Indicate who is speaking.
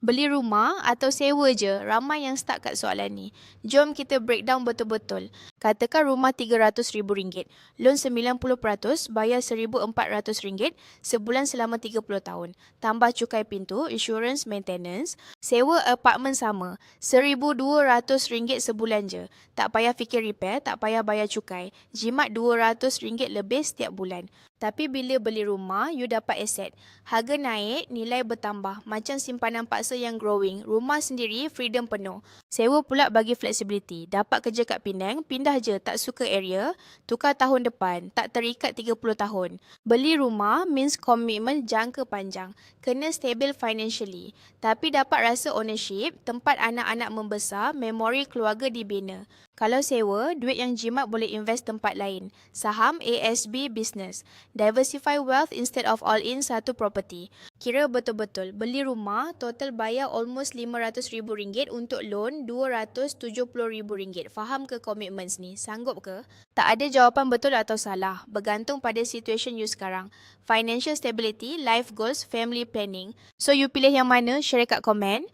Speaker 1: Beli rumah atau sewa je? Ramai yang stuck kat soalan ni. Jom kita breakdown betul-betul. Katakan rumah RM300,000. Loan 90%, bayar RM1,400 sebulan selama 30 tahun. Tambah cukai pintu, insurance, maintenance. Sewa apartmen sama. RM1,200 sebulan je. Tak payah fikir repair, tak payah bayar cukai. Jimat RM200 lebih setiap bulan. Tapi bila beli rumah, you dapat aset. Harga naik, nilai bertambah. Macam simpanan paksa yang growing. Rumah sendiri, freedom penuh. Sewa pula bagi flexibility. Dapat kerja kat Penang, pindah je tak suka area. Tukar tahun depan, tak terikat 30 tahun. Beli rumah means komitmen jangka panjang. Kena stable financially. Tapi dapat rasa ownership, tempat anak-anak membesar, memori keluarga dibina. Kalau sewa, duit yang jimat boleh invest tempat lain. Saham, ASB, business. Diversify wealth instead of all in satu property. Kira betul-betul. Beli rumah, total bayar almost RM500,000 untuk loan RM270,000. Faham ke commitments ni? Sanggup ke? Tak ada jawapan betul atau salah. Bergantung pada situation you sekarang. Financial stability, life goals, family planning. So you pilih yang mana? Share kat komen.